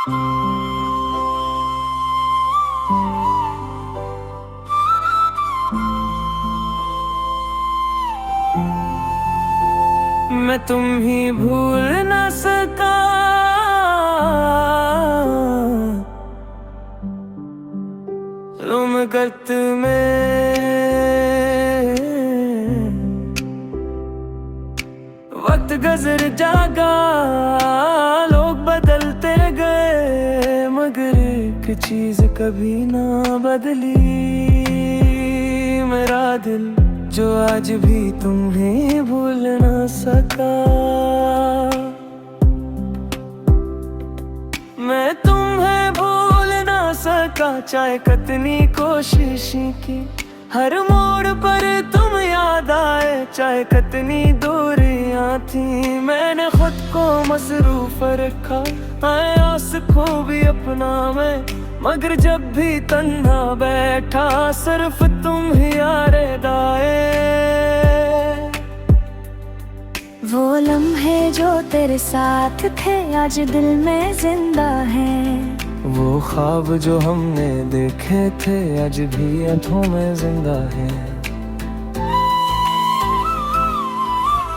मैं तुम ही भूल ना सका, तुम गर्त में वक्त गुजर जागा, लोग बदलते गए मगर एक चीज कभी ना बदली, मेरा दिल जो आज भी तुम्हें भूल ना सका। मैं तुम्हें भूल ना सका, चाहे कितनी कोशिश की, हर मोड़ पर तुम याद आए, चाहे कितनी दूरियां थी, मैंने खुद को मसरूफ रखा, आस खो भी अपना मैं, मगर जब भी तन्हा बैठा सिर्फ तुम ही याद आए। वो लम्हे जो तेरे साथ थे आज दिल में जिंदा हैं, वो ख्वाब जो हमने देखे थे आज भी आंखों में जिंदा है।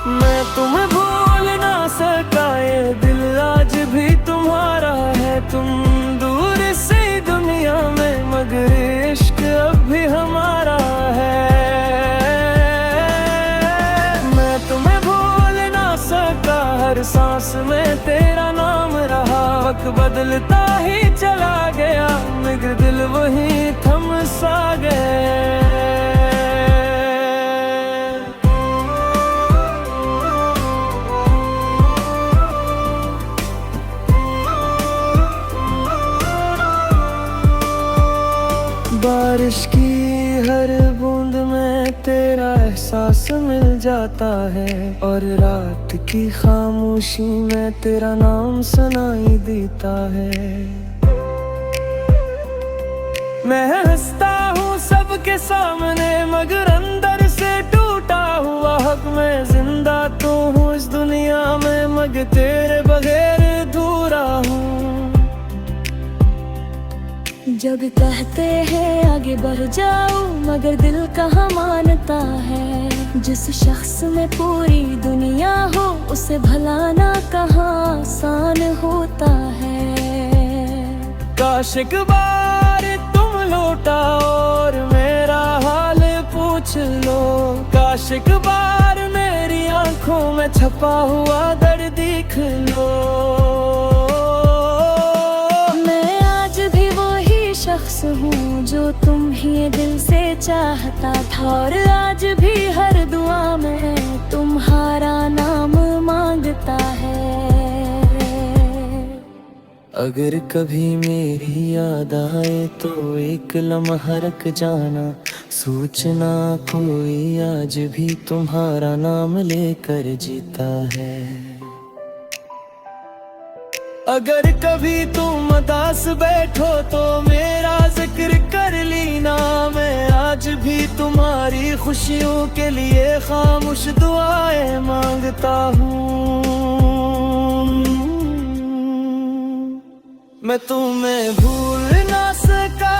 मैं तुम्हें भूल ना सका, ये दिल आज भी तुम्हारा है, तुम दूर से दुनिया में मगर इश्क अब भी हमारा है। मैं तुम्हें भूल ना सका, हर सांस में तेरा नाम रहा, वक्त बदलता ही चला गया मगर दिल वही थम सा गए। बारिश की हर बूंद में तेरा एहसास मिल जाता है, और रात की खामोशी में तेरा नाम सुनाई देता है। मैं हंसता हूँ सबके सामने मगर अंदर से टूटा हुआ हक, मैं जिंदा तो हूँ इस दुनिया में मगर तेरे बगैर अधूरा हूँ। जब कहते हैं आगे बढ़ जाओ मगर दिल कहाँ मानता है, जिस शख्स में पूरी दुनिया हो उसे भलाना कहाँ आसान होता है। काश एक बार तुम लौटा और मेरा हाल पूछ लो, काश एक बार मेरी आंखों में छपा हुआ दर्द देख लो। शख्स हूँ जो तुम ही दिल से चाहता था, और आज भी हर दुआ में तुम्हारा नाम मांगता है। अगर कभी मेरी याद आए तो एक लम्हा रख जाना, सोचना कोई आज भी तुम्हारा नाम लेकर जीता है। अगर कभी तुम उदास बैठो तो मेरा जिक्र कर लेना, मैं आज भी तुम्हारी खुशियों के लिए खामोश दुआएं मांगता हूँ। मैं तुम्हें भूल ना सका,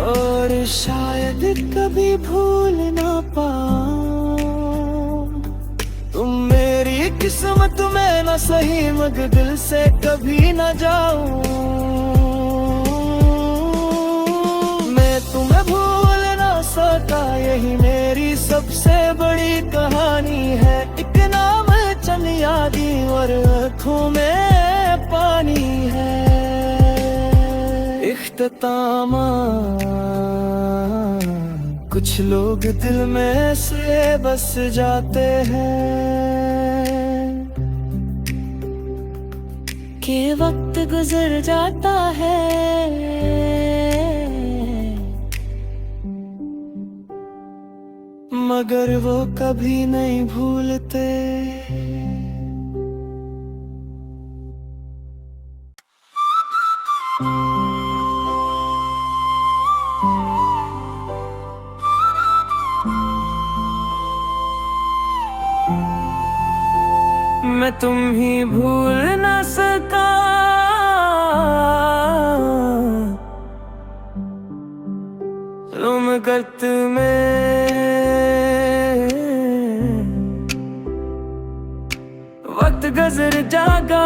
और शायद कभी भूल ना पाऊं। तुम मेरी किस्मत में न सही मगर दिल से कभी न जाऊं। मैं तुम्हें भूल ना सका, यही मेरी सबसे बड़ी कहानी है। एक नाम चंद यादी और आँखों में पानी है। इख्तितामा कुछ लोग दिल में से बस जाते हैं कि वक्त गुजर जाता है, मगर वो कभी नहीं भूलते। मैं तुम ही भूल ना सका। तुम गत में वक्त गुजर जागा,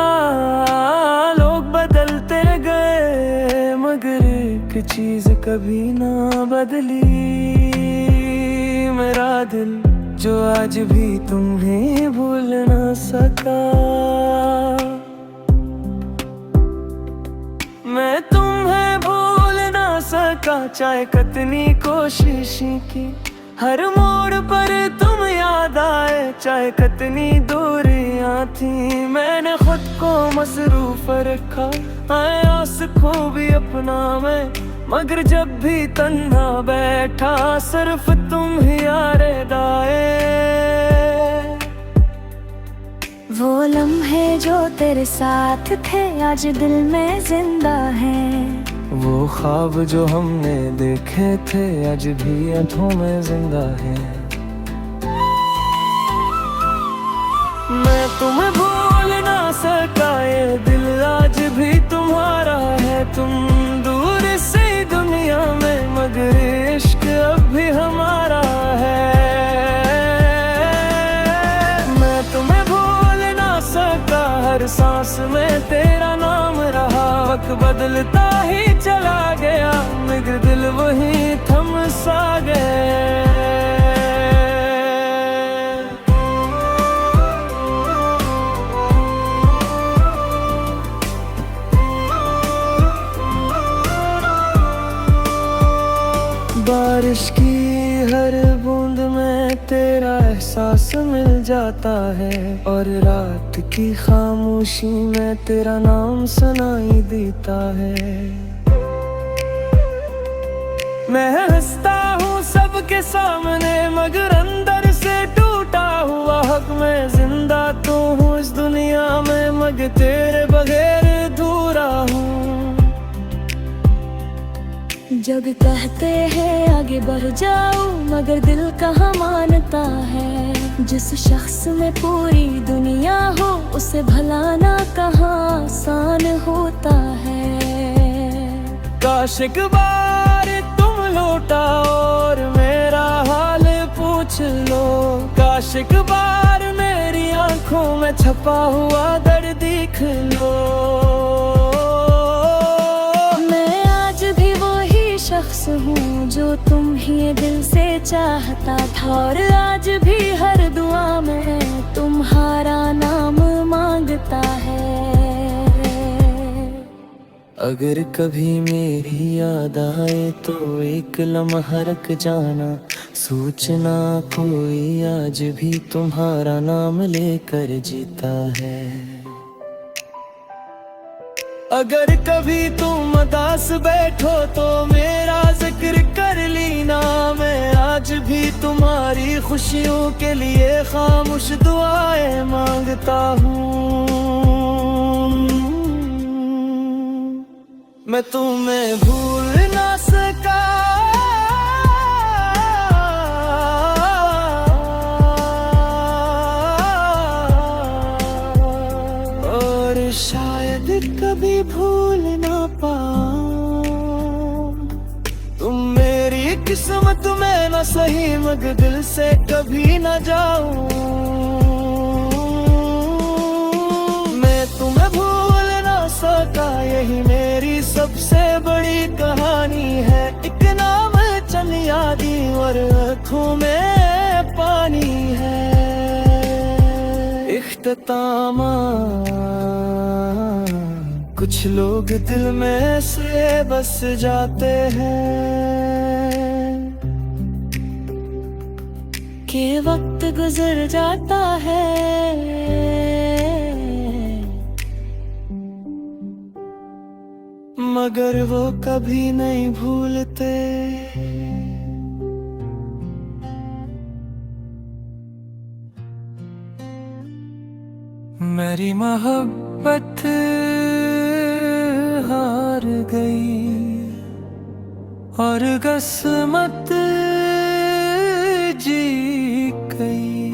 लोग बदलते गए, मगर एक चीज कभी ना बदली, मेरा दिल जो आज भी तुम्हें भूल ना सका। मैं तुम्हें भूल ना सका, चाहे कितनी कोशिश की, हर मोड़ पर तुम याद आए, चाहे कितनी दूरियां थी। मैंने खुद को मसरूफ रखा, आयास खो भी अपना मैं, मगर जब भी तन्हा बैठा सिर्फ तुम ही याद आए। वो लम्हे जो तेरे साथ थे आज दिल में जिंदा हैं। वो ख्वाब जो हमने देखे थे आज भी आंखों में जिंदा है। मैं तुम्हें भूल ना सका, ये दिल आज भी तुम्हारा है। तुम दूर से दुनिया में, मगर इश्क अब भी हमारा है। मैं तुम्हें भूल ना सका, हर सांस में तेरा नाम रहा। वक्त बदलता ही चला गया, मगर दिल वही थम सा गया। बारिश की हर बूंद में तेरा एहसास मिल जाता है, और रात की खामोशी में तेरा नाम सुनाई देता है। मैं हंसता हूँ सबके सामने, मगर अंदर से टूटा हुआ हक मैं जिंदा तो हूँ इस दुनिया में, मगर तेरे बगैर अधूरा हूँ। जब कहते हैं आगे बढ़ जाओ, मगर दिल कहाँ मानता है। जिस शख्स में पूरी दुनिया हो, उसे भुलाना कहाँ आसान होता है। काश एक बार तुम लौटा और मेरा हाल पूछ लो। काश एक बार मेरी आंखों में छपा हुआ दर्द देख लो। शख्स हूँ जो तुम ही दिल से चाहता था, और आज भी हर दुआ में तुम्हारा नाम मांगता है। अगर कभी मेरी याद आए तो एक लम्हा रख जाना, सोचना कोई आज भी तुम्हारा नाम लेकर जीता है। अगर कभी तुम उदास बैठो तो मेरा जिक्र कर लेना, मैं आज भी तुम्हारी खुशियों के लिए खामोश दुआएं मांगता हूँ। मैं तुम्हें भूल ना सका, और शायद कभी भूल ना पाऊं। तुम मेरी किस्मत में न सही, मगर दिल से कभी न जाऊं। मैं तुम्हें भूल ना सका, यही मेरी सबसे बड़ी कहानी है। एक नाम चल यादी और आँखों में पानी है। इख्तितामा कुछ लोग दिल में से बस जाते हैं कि वक्त गुजर जाता है, मगर वो कभी नहीं भूलते। मेरी मोहब्बत हार गई और किस्मत जीत गई।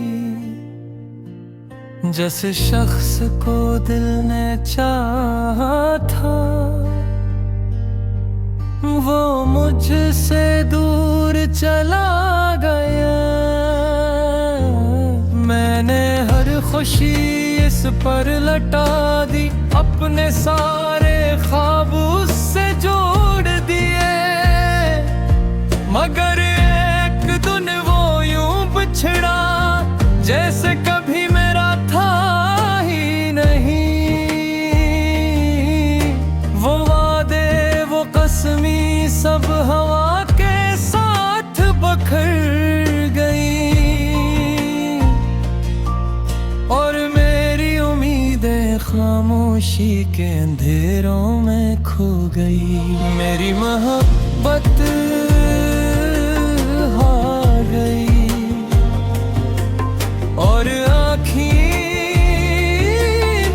जिस शख्स को दिल ने चाहा था वो मुझसे दूर चला गया। मैंने हर खुशी इस पर लटा दी, अपने सारे ख्वाब उससे जोड़ दिए, मगर एक दिन वो यूं बिछड़ा जैसे कभी मेरा था ही नहीं। वो वादे वो कसमी सब हवा के साथ बखर गई, और मेरी उम्मीदें खामोशी के अंधेरों में खो गई। मेरी मोहब्बत हार गई और आँखें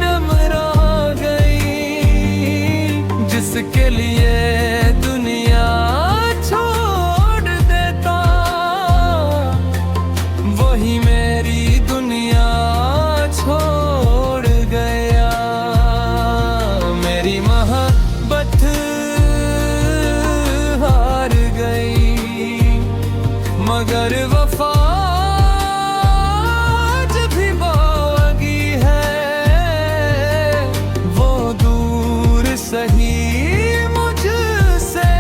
नमरा गई। जिसके लिए दुनिया छोड़ देता वही मेरी दुनिया छोड़ गया। मेरी मोहब्बत हार गई, मगर वफा सही मुझसे,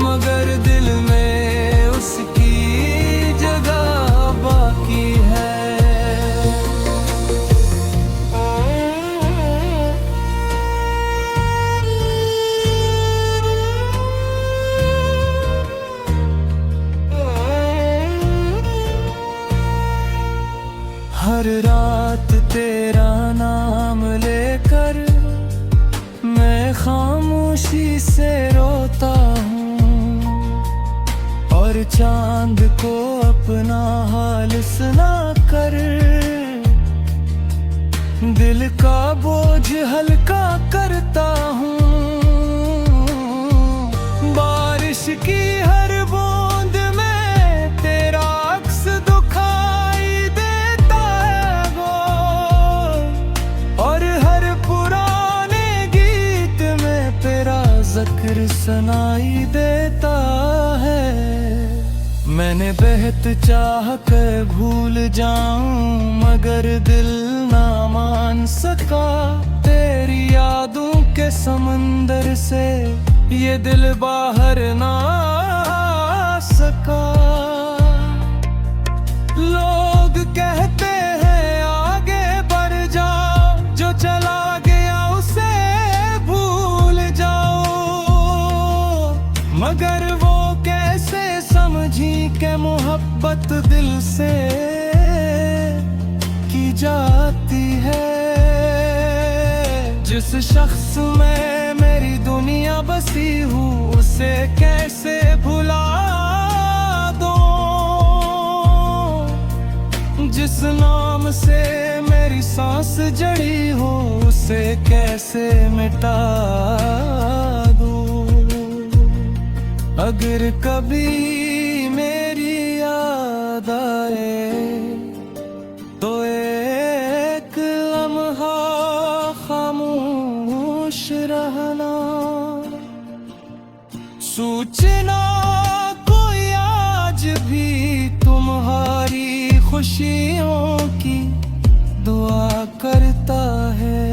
मगर दिल में उसकी जगह बाकी है। हर रात तेरा नाम लेकर मैं खामोशी से रोता हूँ, और चांद को अपना हाल सुना कर दिल का बोझ हल्का करता हूँ। बारिश की हर बूंद में तेरा अक्स दुखाई देता है वो, और हर जिक्र सुनाई देता है। मैंने बेहद चाह कर भूल जाऊं, मगर दिल ना मान सका। तेरी यादों के समंदर से ये दिल बाहर ना आ सका। लोग कहते हैं आगे बढ़ जाओ, जो चला गया उसे भूल जाओ, मगर वो कैसे समझी कि मोहब्बत दिल से की जाती है। जिस शख्स में मेरी दुनिया बसी हूँ उसे कैसे भुला दूं, जिस नाम से मेरी सांस जड़ी हो उसे कैसे मिटा दूं। अगर कभी मेरी याद आए तो एक लम्हा खामोश रहना, सोचना कोई आज भी तुम्हारी खुशियों की दुआ करता है।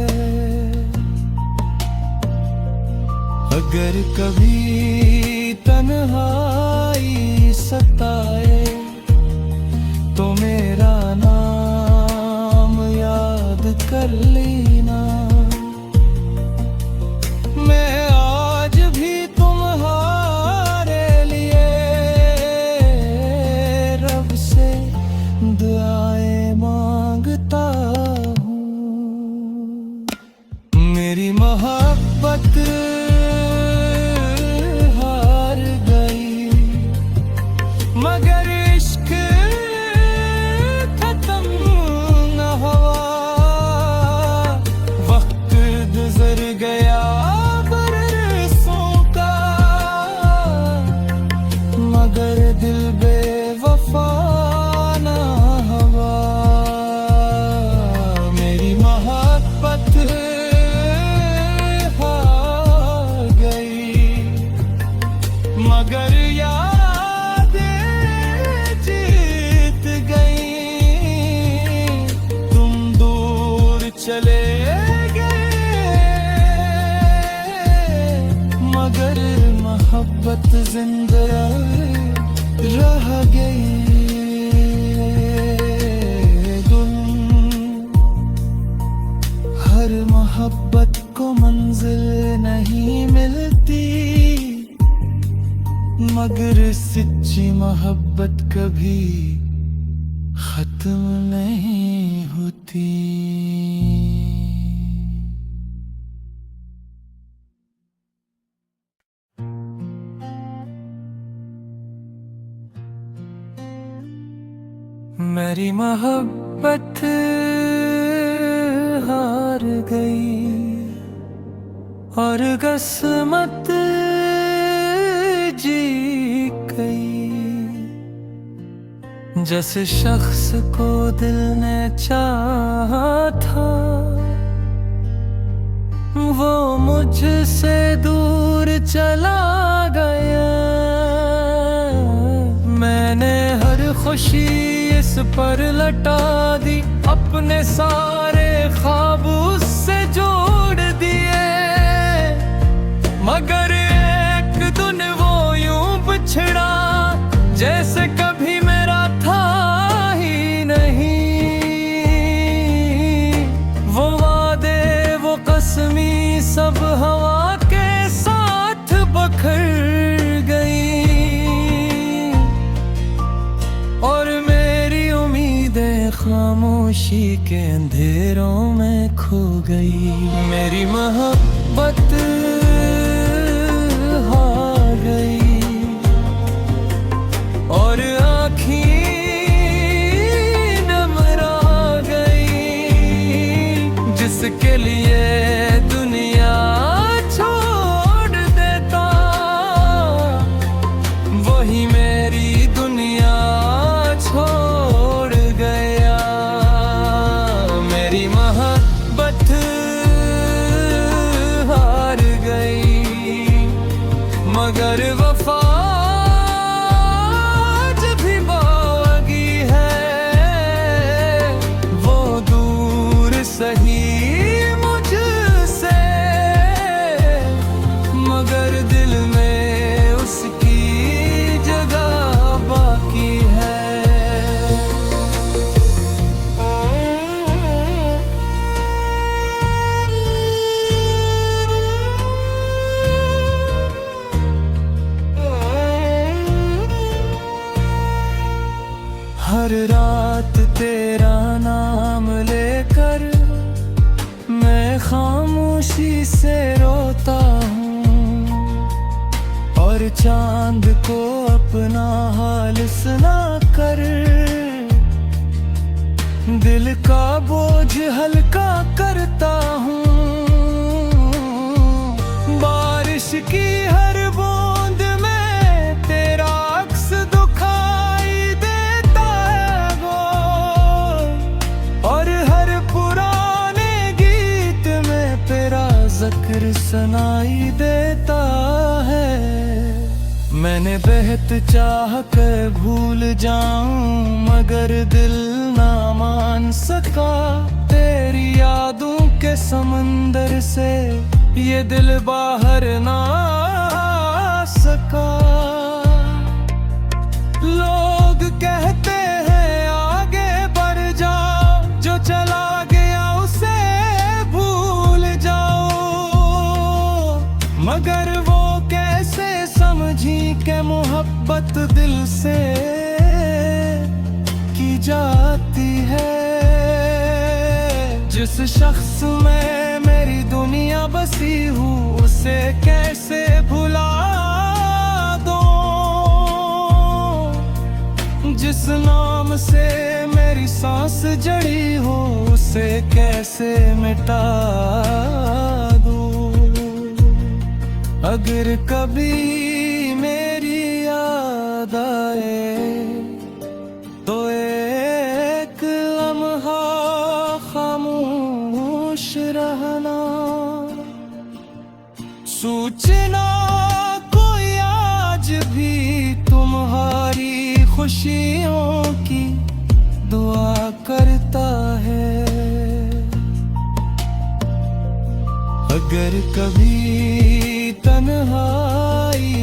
अगर कभी तन्हाई सताए तो मेरा नाम याद कर लेना। मैं आज भी तुम्हारे लिए रब से दुआएं मांगता हूँ। मेरी मोहब्बत हार गई, मगर इश्क खत्म न हुआ। वक्त गुजर गया बरसों का, मगर दिल बेवफा न हुआ। मोहब्बत जिंदा रह गई गुल। हर मोहब्बत को मंजिल नहीं मिलती, मगर सच्ची मोहब्बत कभी खत्म नहीं होती। मेरी मोहब्बत हार गई और किस्मत जीत गई। जिस शख्स को दिल ने चाहा था वो मुझसे दूर चला गया। मैंने हर खुशी इस पर लटा दी, अपने सारे ख्वाब उससे जोड़ दिए, मगर एक दिन वो यूं बिछड़ा जैसे कभी मेरा था ही नहीं। वो वादे वो कसमी सब हवा के साथ बखर गई और खामोशी के अंधेरों में खो गई। मेरी मोहब्बत हार गई और आँखें नम रह गई। जिसके लिए दुनिया छोड़ देता वही मेरी दुनिया छोड़ गया। मेरी मोहब्बत हार गई मगर वफा जब भी बागी है वो दूर सही मुझसे, मगर दिल में उसकी जगह बाकी है। हर रात तेरा नाम लेकर मैं खामोशी से रोता हूँ और चांद को अपना हाल सुना कर दिल का बोझ हल्का करता हूँ। बारिश की हर बूंद में तेरा अक्स दिखाई देता है वो, और हर पुराने गीत में तेरा जिक्र सुनाई देता है। मैंने बेहद चाह कर भूल जाऊं मगर दिल ना मान सका। तेरी यादों के समंदर से ये दिल बाहर ना आ सका। लोग कहते हैं आगे बढ़ जाओ, जो चला गया उसे भूल जाओ, मगर वो कैसे समझी कि मोहब्बत दिल से की जाती है। जिस शख्स में मेरी दुनिया बसी हूँ उसे कैसे भुला दूँ। जिस नाम से मेरी सांस जड़ी हो उसे कैसे मिटा दूँ। अगर कभी मेरी याद आए तो एक लम्हा खामोश रहना। सोचना कोई आज भी तुम्हारी खुशियों की दुआ करता है। अगर कभी तन्हाई